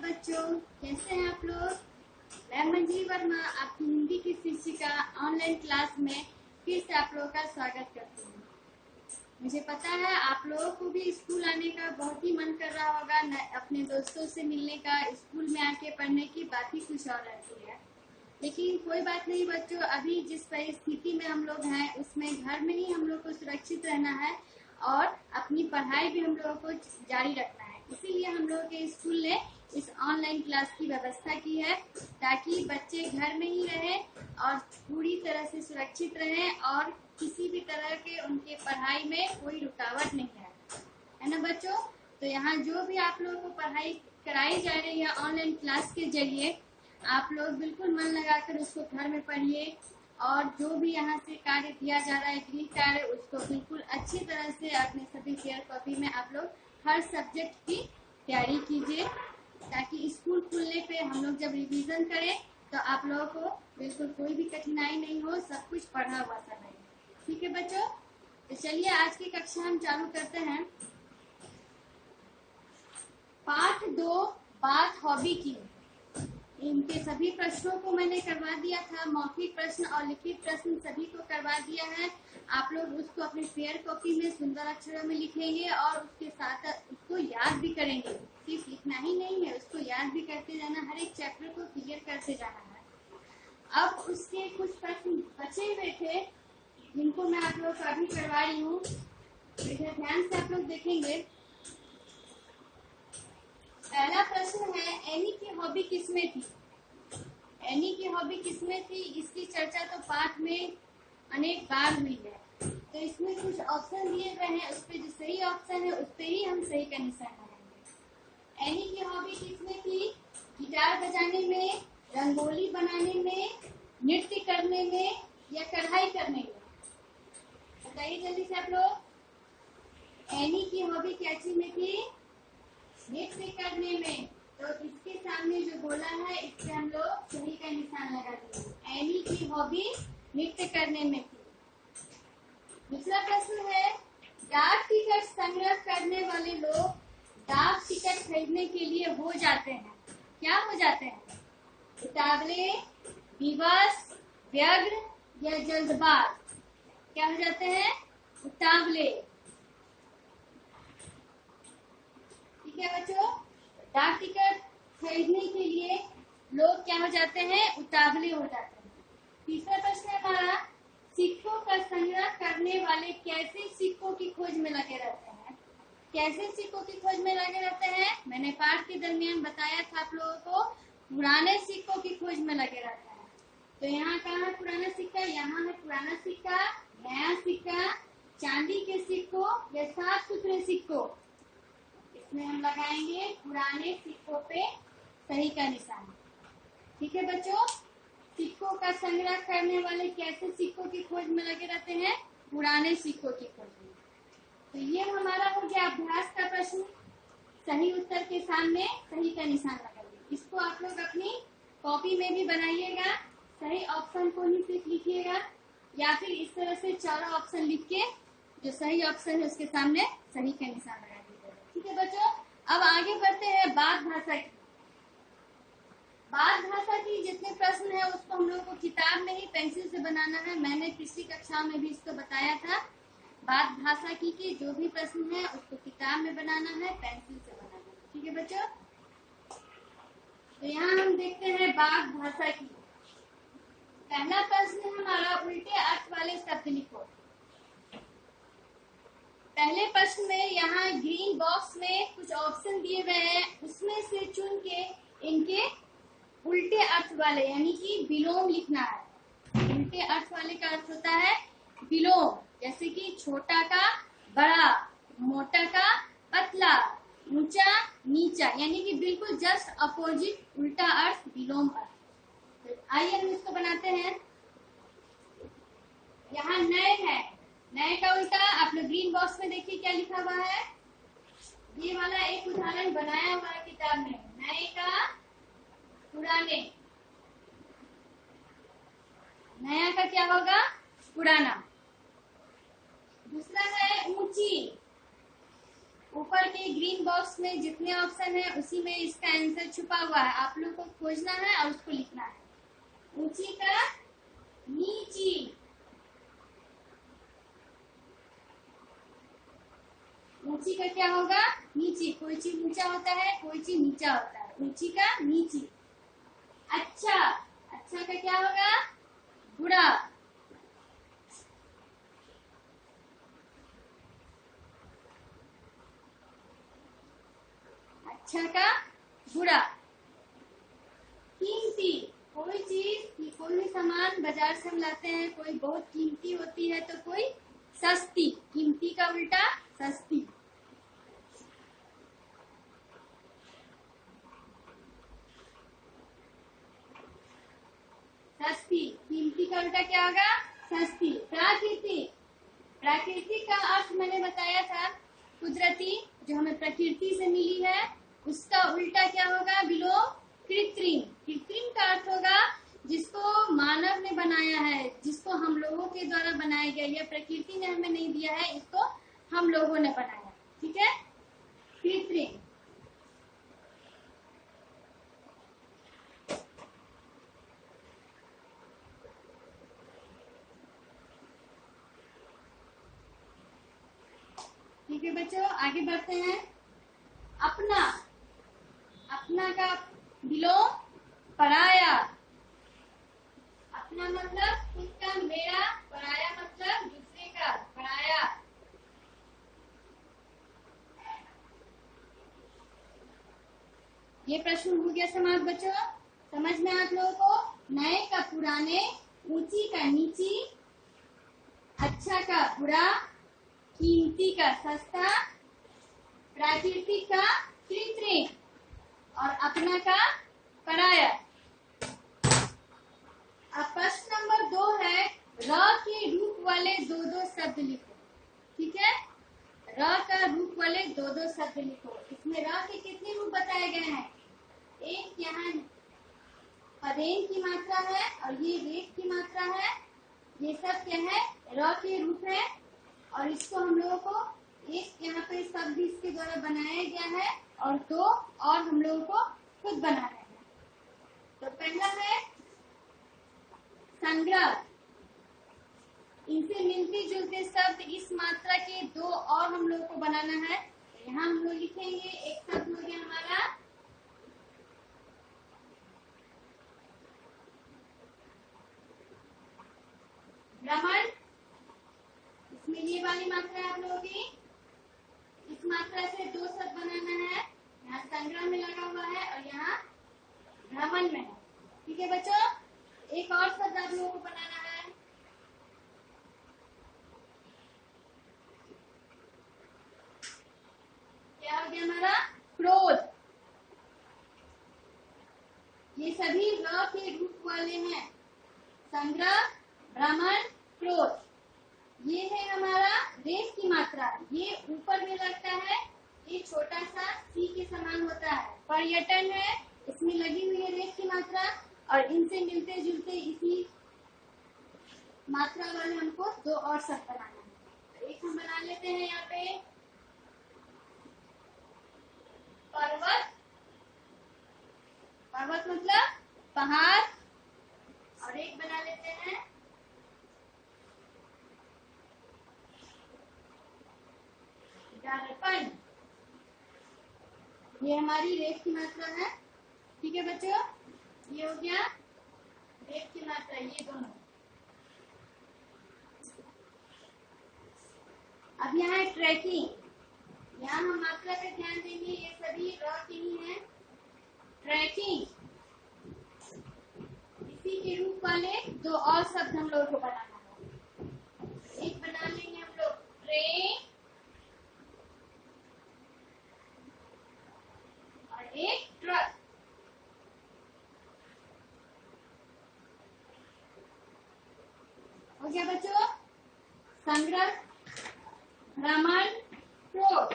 बच्चों, कैसे हैं आप लोग। मैं मंजरी वर्मा आपकी हिंदी की शिक्षिका ऑनलाइन क्लास में फिर से आप लोगों का स्वागत करती हूँ। मुझे पता है आप लोगों को भी स्कूल आने का बहुत ही मन कर रहा होगा, अपने दोस्तों से मिलने का, स्कूल में आके पढ़ने की बात ही कुछ और रहती है। लेकिन कोई बात नहीं बच्चों, अभी जिस परिस्थिति में हम लोग हैं उसमें घर में ही हम लोग को सुरक्षित रहना है और अपनी पढ़ाई भी हम लोगों को जारी रखना है। इसीलिए हम लोग के स्कूल ने इस ऑनलाइन क्लास की व्यवस्था की है ताकि बच्चे घर में ही रहें और पूरी तरह से सुरक्षित रहें और किसी भी तरह के उनके पढ़ाई में कोई रुकावट नहीं है ना बच्चों। तो यहाँ जो भी आप लोगों को पढ़ाई कराई जा रही है ऑनलाइन क्लास के जरिए, आप लोग बिल्कुल मन लगाकर उसको घर में पढ़िए और जो भी यहाँ से कार्य दिया जा रहा है गृह कार्य, उसको बिल्कुल अच्छी तरह से अपने सभी फेयर कॉपी में आप लोग हर सब्जेक्ट की तैयारी कीजिए ताकि स्कूल खुलने पे हम लोग जब रिवीजन करें तो आप लोगों को बिल्कुल कोई भी कठिनाई नहीं हो, सब कुछ पढ़ा हुआ सा रहे। ठीक है बच्चों, तो चलिए आज की कक्षा हम चालू करते हैं। पाठ 2 बात हॉबी की। इनके सभी प्रश्नों को मैंने करवा दिया था, मौखिक प्रश्न और लिखित प्रश्न सभी को करवा दिया है। आप लोग उसको अपने फेयर कॉपी में सुंदर अक्षरों में लिखेंगे और उसके साथ उसको याद भी करेंगे। सिर्फ लिखना ही नहीं है, उसको याद भी करते जाना, हर एक चैप्टर को क्लियर करते जाना है। अब उसके कुछ प्रश्न बचे हुए थे जिनको मैं आप लोग को अभी करवा रही हूँ। ध्यान से आप लोग देखेंगे। पहला प्रश्न है, एनी की हॉबी किसमें थी। एनी की हॉबी किसमें थी, इसकी चर्चा तो पाठ में अनेक बार हुई है। तो इसमें कुछ ऑप्शन दिए गए हैं, उस पे जो सही ऑप्शन है उस पे ही हम सही का निशान लगाएंगे। एनी की हॉबी किसमें थी, गिटार बजाने में, रंगोली बनाने में, नृत्य करने में या कढ़ाई करने में। बताइए जल्दी से आप लोग। एनी की हॉबी क्या चीज में थी, नृत्य करने में। तो इसके सामने जो बोला है इससे हम लोग सही का निशान लगा देंगे। एनी की हॉबी नृत्य करने में थी। दूसरा प्रश्न है, डाक टिकट संग्रह करने वाले लोग डाक टिकट खरीदने के लिए हो जाते हैं, क्या हो जाते हैं, उतावले, विवश, व्यग्र या जल्दबाज। क्या हो जाते हैं, उतावले। ठीक है बच्चों, डाक टिकट खरीदने के लिए लोग क्या हो जाते हैं, उतावले हो जाते हैं। तीसरा प्रश्न है हमारा, सिक्कों का संग्रह करने वाले कैसे सिक्कों की खोज में लगे रहते हैं। कैसे सिक्कों की खोज में लगे रहते हैं, मैंने पाठ के दरमियान बताया था आप लोगों को, पुराने सिक्कों की खोज में लगे रहते हैं। तो यहाँ कहाँ है पुराना सिक्का, यहाँ है पुराना सिक्का, नया सिक्का, चांदी के सिक्कों या साफ सुथरे सिक्कों। इसमें हम लगाएंगे पुराने सिक्कों पे सही का निशान। ठीक है बच्चों, सिक्कों का संग्रह करने वाले कैसे सिक्कों की खोज में लगे रहते हैं, पुराने सिक्कों की खोज में। तो ये हमारा हो गया अभ्यास का प्रश्न। सही उत्तर के सामने सही का निशान लगाइए। इसको आप लोग अपनी कॉपी में भी बनाइएगा, सही ऑप्शन को ही सिर्फ लिखिएगा या फिर इस तरह से चारों ऑप्शन लिख के जो सही ऑप्शन है उसके सामने सही का निशान लगा दीजिएगा। ठीक है बच्चों, अब आगे बढ़ते हैं बात भाषा की। बात भाषा की जितने प्रश्न है उसको हम लोग को किताब में ही पेंसिल से बनाना है। मैंने पिछली कक्षा में भी इसको बताया था। बात भाषा की के जो भी प्रश्न है उसको किताब में बनाना है, पेंसिल से बनाना है। ठीक है बच्चों, तो यहाँ हम देखते हैं बात भाषा की। पहला प्रश्न है हमारा, उल्टे अर्थ वाले शब्द लिखो। पहले प्रश्न में यहाँ ग्रीन बॉक्स में कुछ ऑप्शन दिए गए हैं, उसमें से चुन के इनके उल्टे अर्थ वाले यानी कि विलोम लिखना है। उल्टे अर्थ वाले का अर्थ होता है विलोम, जैसे कि छोटा का बड़ा, मोटा का पतला, ऊंचा नीचा, यानी कि बिल्कुल जस्ट अपोजिट उल्टा अर्थ विलोम अर्थ। तो आइए हम इसको बनाते हैं। यहाँ नए है, नए का उल्टा आप लोग ग्रीन बॉक्स में देखिए क्या लिखा हुआ है। ये वाला एक उदाहरण बनाया हुआ है किताब में, नए का पुराने, नया का क्या होगा, पुराना। दूसरा है ऊंची, ऊपर के ग्रीन बॉक्स में जितने ऑप्शन है उसी में इसका आंसर छुपा हुआ है। आप लोग को खोजना है और उसको लिखना है। ऊंची का नीची, ऊंची का क्या होगा? नीची। कोई चीज ऊंचा होता है, कोई चीज नीचा होता है। ऊंची का नीची। अच्छा, अच्छा का क्या होगा? बुरा। अच्छा का बुरा। कीमती, कोई चीज, कोई भी सामान बाजार से हम लाते हैं, कोई बहुत कीमती होती है तो कोई सस्ती। कीमती का उल्टा सस्ती। सस्ती, कीमती का उल्टा क्या होगा? सस्ती। प्राकृतिक, प्राकृतिक का अर्थ मैंने बताया था, कुदरती, जो हमें प्रकृति से मिली है। उसका उल्टा क्या होगा बिलो? कृत्रिम। कृत्रिम का अर्थ होगा जिसको मानव ने बनाया है, जिसको हम लोगों के द्वारा बनाया गया। यह प्रकृति ने हमें नहीं दिया है, इसको हम लोगों ने बनाया। ठीक है, कृत्रिम। ठीक है बच्चों, आगे बढ़ते हैं। अपना, अपना का बिलो पराया। अपना मतलब खुद का, मेरा। पराया मतलब दूसरे का, पराया। ये प्रश्न हो गया समाज बच्चों, समझ में आप लोगों को? नए का पुराने, ऊंची का नीची, अच्छा का बुरा, कीमती का सस्ता, प्राकृतिक का कृत्रिम और अपना का पराया। अब प्रश्न नंबर 2 है, र के रूप वाले दो दो शब्द लिखो। ठीक है, र का रूप वाले दो दो शब्द लिखो। इसमें र के कितने रूप बताए गए हैं? एक यहाँ पदेन की मात्रा है और ये रेख की मात्रा है। ये सब क्या है? र के रूप है। और इसको हम लोगों को एक यहाँ पे शब्द इसके द्वारा बनाया गया है और दो और हम लोगों को खुद बनाना है। तो पहला है संग्रह। इनसे मिलते जुलते शब्द इस मात्रा के दो और हम लोगों को बनाना है। यहाँ हम लोग लिखेंगे, एक शब्द हो गया हमारा भ्रमण। इसमें ये वाली मात्रा है आप लोगों की। इस मात्रा से दो शब्द बनाना है। यहाँ संग्रह में लगा हुआ है और यहाँ भ्रमण में है। ठीक है बच्चों, एक और शब्द आप लोगों को बनाना है। क्या हो गया हमारा? क्रोध। ये सभी र के रूप वाले हैं। संग्रह, भ्रमण, क्रोध। ये है हमारा रेख की मात्रा। ये ऊपर में लगता है, ये छोटा सा सी के समान होता है। पर्यटन है, इसमें लगी हुई है रेख की मात्रा और इनसे मिलते जुलते इसी मात्रा वाले हमको दो और शब्द बनाना है। एक हम बना लेते हैं यहाँ पे पर्वत। पर्वत मतलब पहाड़। और एक बना लेते हैं दर्पण। ये हमारी रेख की मात्रा है। ठीक है बच्चों, ये हो गया रेख की मात्रा, ये दोनों। अब यहाँ है ट्रैकिंग। यहाँ हम मात्रा पे ध्यान देंगे, ये सभी र के ही है। ट्रैकिंग, इसी के रूप वाले दो और शब्द हम लोगों को बनाना है। एक बना लेंगे हम लोग ट्रेन और एक ट्रक। हो गया बच्चों? संग्रह, भ्रमण, क्रोध,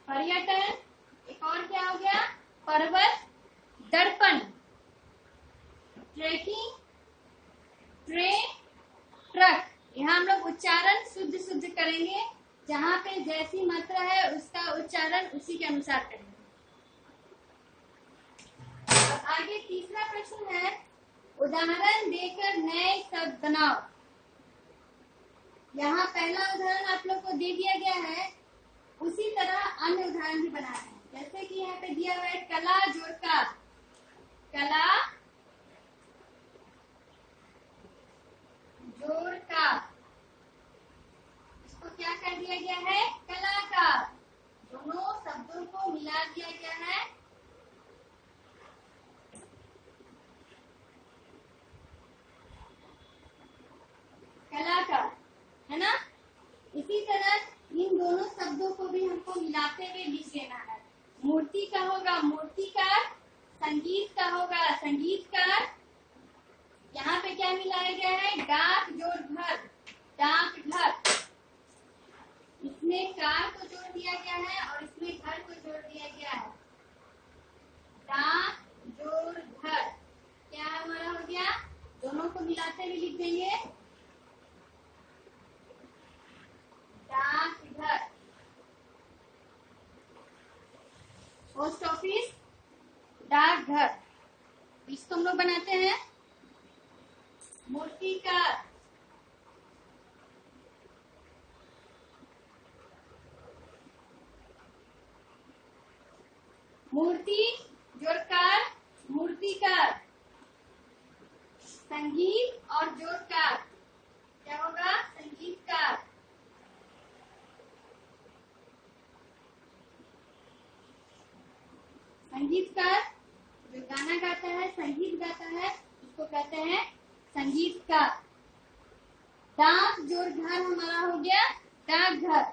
पर्यटन, एक और क्या हो गया? पर्वत, दर्पण, ट्रैकिंग, ट्रेन, ट्रक। यहाँ हम लोग उच्चारण शुद्ध शुद्ध करेंगे जहाँ पे जैसी मात्रा है उसका उच्चारण उसी के अनुसार करेंगे। अब आगे तीसरा प्रश्न है, उदाहरण देकर नए शब्द बनाओ। यहाँ पहला उदाहरण आप लोग को दे दिया गया है, उसी तरह अन्य उदाहरण भी बनाना है। जैसे कि यहाँ पे दिया हुआ है कला जोड़ कार, कला जोड़ कार, इसको क्या कर दिया गया है, कलाकार। दोनों शब्दों को मिला दिया गया है, कलाकार, है ना। इसी तरह इन दोनों शब्दों को भी हमको मिलाते हुए लिख देना है। मूर्ति का होगा मूर्तिकार, संगीत का होगा संगीतकार। यहाँ पे क्या मिलाया गया है, डाक जोड़ घर, डाक घर। इसमें कार को जोड़ दिया गया है और इसमें घर को जोड़ दिया गया है, डाक जोड़ घर। क्या हमारा हो गया, दोनों को मिलाते हुए लिख देंगे, डाक घर। पोस्ट ऑफिस, डाक घर। इसको हम लोग बनाते हैं मूर्तिकार, मूर्ति जोड़कार, मूर्तिकार। संगीत और जोड़कार क्या होगा, संगीतकार। संगीतकार जो गाना गाता है, संगीत गाता है, उसको कहते हैं संगीतकार। डाक जोड़ घर हमारा हो गया डाकघर।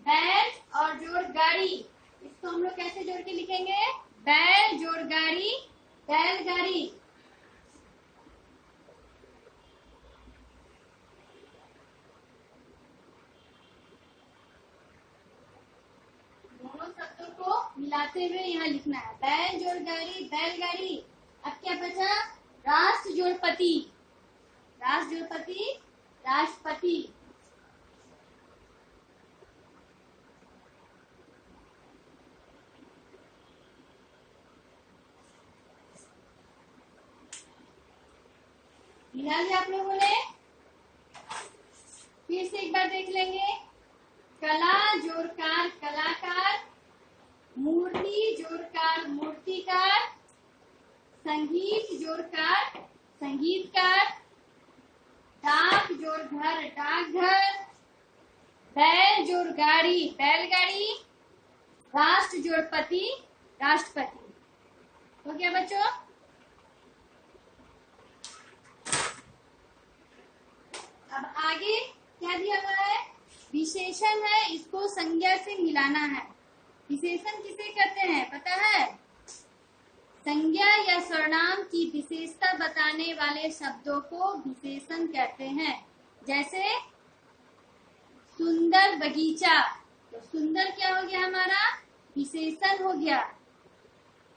बैल और जोड़ गाड़ी, इसको हम लोग कैसे जोड़ के लिखेंगे, बैल जोड़ गाड़ी, बैलगाड़ी। दोनों शब्दों को मिलाते हुए यहाँ लिखना है, बैल जोड़ गाड़ी, बैलगाड़ी। अब क्या बचा, राष्ट्र जोड़ पति, राष्ट्र जोड़ पति, राष्ट्रपति। मिला लिया आप लोगों ने। फिर से एक बार देख लेंगे, कला जोड़कार कलाकार, मूर्ति जोड़कार मूर्तिकार, संगीत जोड़कार संगीतकार, डाक जोड़ घर डाकघर, बैल जोड़ गाड़ी बैलगाड़ी, राष्ट्र जोड़ पति राष्ट्रपति। हो गया बच्चों। अब आगे क्या दिया हुआ है, विशेषण है, इसको संज्ञा से मिलाना है। विशेषण किसे कहते हैं पता है, संज्ञा या सर्वनाम की विशेषता बताने वाले शब्दों को विशेषण कहते हैं। जैसे सुंदर बगीचा, तो सुंदर क्या हो गया हमारा, विशेषण हो गया।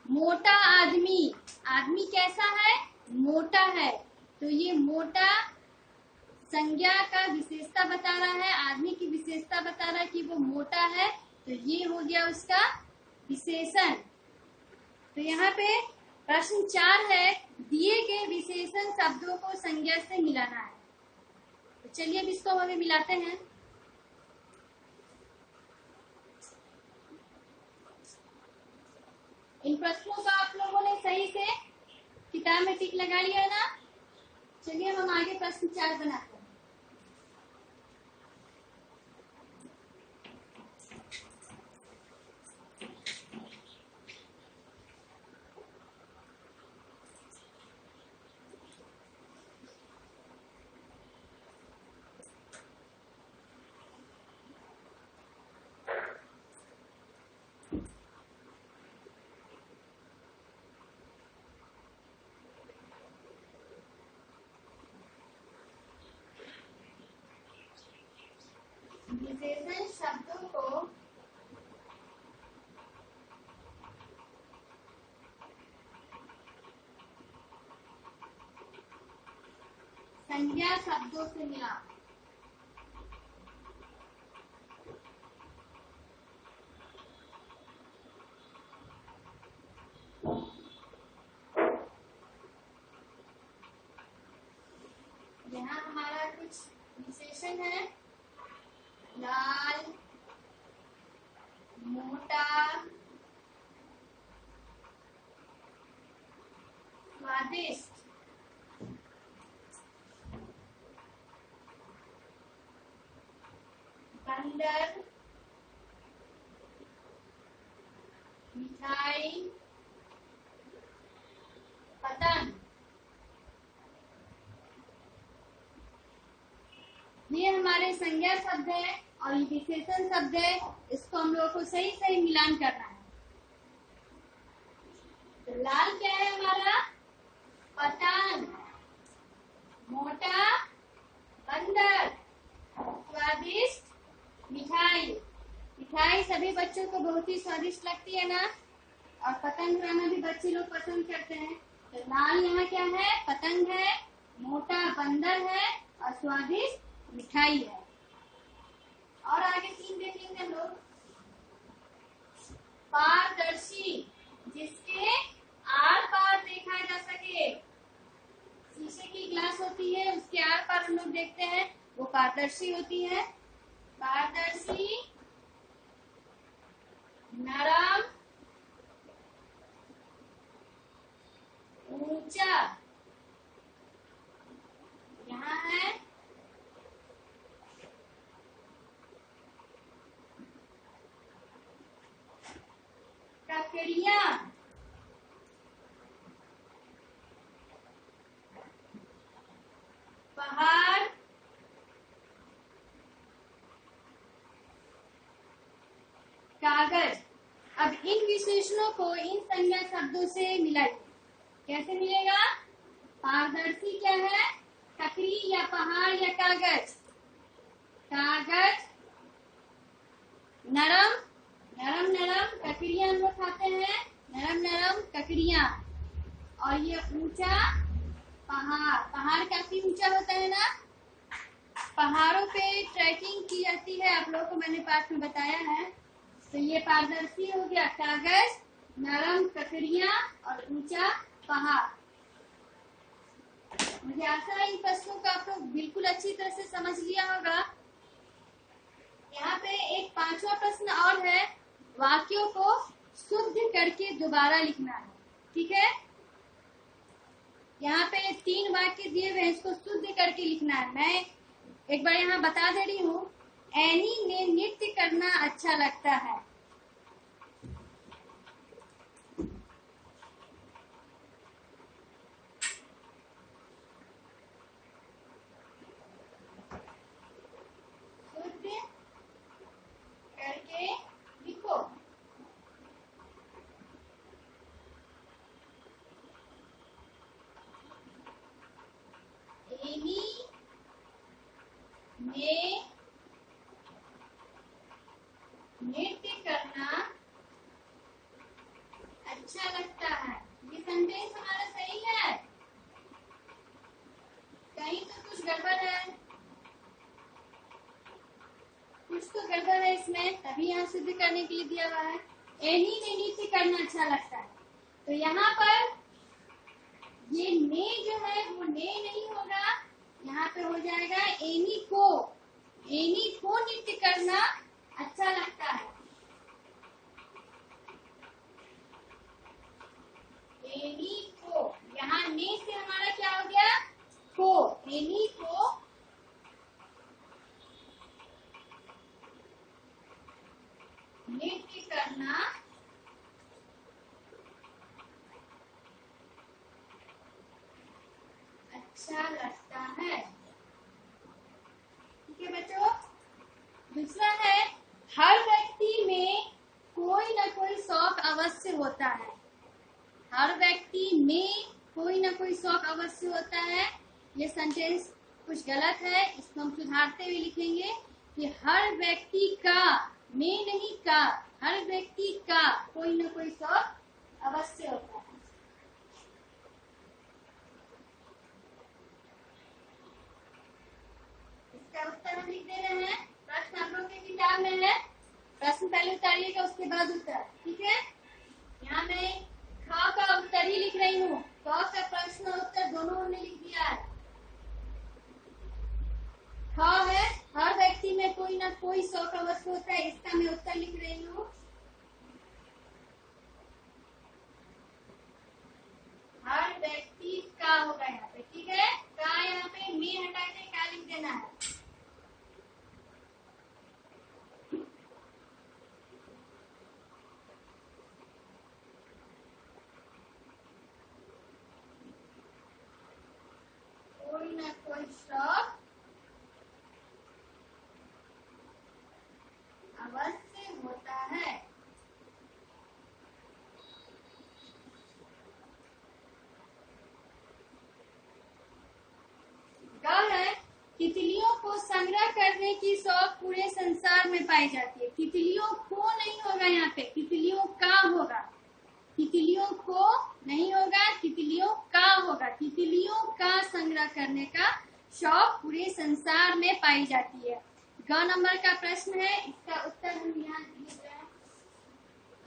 मोटा आदमी, आदमी कैसा है, मोटा है, तो ये मोटा संज्ञा का विशेषता बता रहा है, आदमी की विशेषता बता रहा है कि वो मोटा है, तो ये हो गया उसका विशेषण। तो यहाँ पे प्रश्न 4 है, दिए गए विशेषण शब्दों को संज्ञा से मिलाना है। तो चलिए अब इसको हमें मिलाते हैं। इन प्रश्नों का आप लोगों ने सही से किताब में टिक लगा लिया ना। चलिए हम आगे प्रश्न 4 बनाते हैं। विशेषण शब्दों को संज्ञा शब्दों से मिला। क्वेश्चन है, लाल, मोटा, स्वादिष्ट, बंदर, मिठाई, पतंग। ये हमारे संज्ञा शब्द है और ये विशेषण शब्द है, इसको हम लोगों को सही सही मिलान करना है। तो लाल क्या है हमारा? पतंग, मोटा, बंदर, स्वादिष्ट, मिठाई। मिठाई सभी बच्चों को बहुत ही स्वादिष्ट लगती है ना, और पतंग उड़ाना भी बच्चे लोग पसंद करते हैं। तो लाल यहाँ क्या है? पतंग है, मोटा बंदर है और स्वादिष्ट मिठाई है। और आगे 3 देखेंगे हम लोग। पारदर्शी, जिसके आर पार देखा जा सके। शीशे की ग्लास होती है, उसके आर पार हम लोग देखते हैं, वो पारदर्शी होती है। पारदर्शी, नरम, ऊंचा, यहाँ है ककड़िया, पहाड़, कागज। अब इन विशेषणों को इन संज्ञा शब्दों से मिलाइए। कैसे मिलेगा? पारदर्शी क्या है? ककड़ी या पहाड़ या कागज। कागज, नरम, नरम नरम ककड़ियां हम लोग खाते हैं, नरम नरम ककड़ियां। और ये ऊंचा, पहाड़। पहाड़ काफी ऊंचा होता है ना, पहाड़ों पे ट्रैकिंग की जाती है, आप लोगों को मैंने पाठ में बताया है। तो ये पारदर्शी हो गया, कागज, नरम ककड़ियां और ऊंचा पहाड़। मुझे आशा है इन प्रश्नों को आप लोग बिल्कुल अच्छी तरह से समझ लिया होगा। यहाँ पे एक 5वां प्रश्न और है, वाक्यों को शुद्ध करके दोबारा लिखना है। ठीक है, यहाँ पे 3 वाक्य दिए हुए हैं, इसको शुद्ध करके लिखना है। मैं एक बार यहाँ बता दे रही हूँ। एनी ने नृत्य करना अच्छा लगता है। शुद्ध करके लिखो। एनी ने नृत्य करना अच्छा लगता है। ये सेंटेंस हमारा सही है? कहीं तो कुछ गड़बड़ है, कुछ तो गड़बड़ है इसमें, तभी यहाँ सिद्ध करने के लिए दिया हुआ है। एनी ने नृत्य करना अच्छा लगता है। तो यहाँ पर ये ने जो है वो ने नहीं होगा, यहाँ पे हो जाएगा एनी को। एनी को नृत्य करना अच्छा लगता है। एनी को, यहाँ ने से हमारा क्या हो गया? को। एनी को नृत्य करना अच्छा लगता है। ठीक है बच्चों। दूसरा है, हर व्यक्ति में कोई ना कोई शौक अवश्य होता है। हर व्यक्ति में कोई ना कोई शौक अवश्य होता है। ये सेंटेंस कुछ गलत है, इसको हम सुधारते हुए लिखेंगे कि हर व्यक्ति का, में नहीं का, हर व्यक्ति का कोई ना कोई शौक अवश्य होता है। इसका उत्तर हम लिख दे रहे हैं। प्रश्न आप लोग के किताब में है, प्रश्न पहले उतारिएगा, उसके बाद उत्तर। ठीक है, यहाँ मैं ख का उत्तर ही लिख रही हूँ, क का प्रश्न उत्तर दोनों हमने लिख दिया है। ख है, हर व्यक्ति में कोई ना कोई शौक अवश्य होता है। इसका मैं उत्तर लिख रही हूँ। हर व्यक्ति का होगा यहाँ पे, ठीक है। का यहाँ पे में हटा के का लिख देना है। कोई ना कोई शौक अवश्य होता है। ग है, तितलियों को संग्रह करने की शौक पूरे संसार में पाई जाती है। तितलियों को नहीं होगा यहाँ पे, तितलियों का होगा। तितलियों को नहीं होगा, तितलियों का होगा। तितलियों का संग्रह करने का शौक पूरे संसार में पाई जाती है। ग नंबर का प्रश्न है, इसका उत्तर हम यहाँ दिए गए हैं।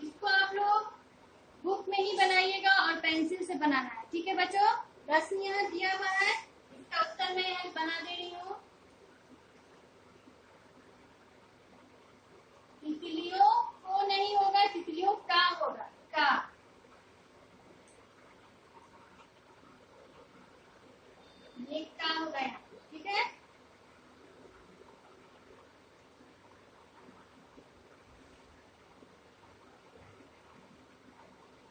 इसको आप लोग बुक में ही बनाइएगा और पेंसिल से बनाना है, ठीक है बच्चों। प्रश्न यहाँ दिया हुआ है, इसका उत्तर मैं यहाँ बना दे रही हूँ। तितलियों को नहीं होगा, तितलियों का होगा। का ये का होगा यहाँ, ठीक है।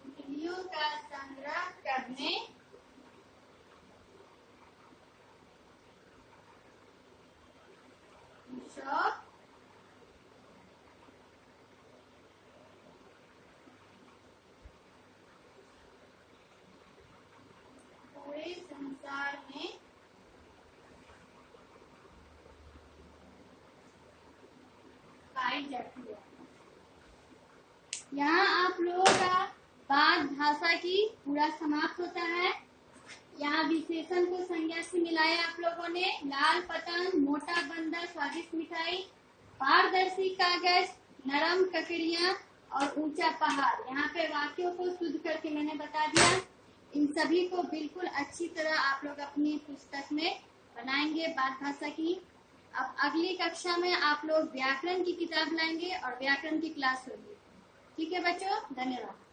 तितलियों का संग्रह करने शौक पूरे संसार में पाई जाती है। यहाँ आप लोगों का बात भाषा की पूरा समाप्त होता है। यहाँ विशेषण को संज्ञा से मिलाया आप लोगों ने। लाल पतंग, मोटा बंदर, स्वादिष्ट मिठाई, पारदर्शी कागज, नरम ककड़ियाँ और ऊंचा पहाड़। यहाँ पे वाक्यों को शुद्ध करके मैंने बता दिया। इन सभी को बिल्कुल अच्छी तरह आप लोग अपनी पुस्तक में बनाएंगे बात भाषा की। अब अगली कक्षा में आप लोग व्याकरण की किताब लाएंगे और व्याकरण की क्लास होगी। ठीक है बच्चों, धन्यवाद।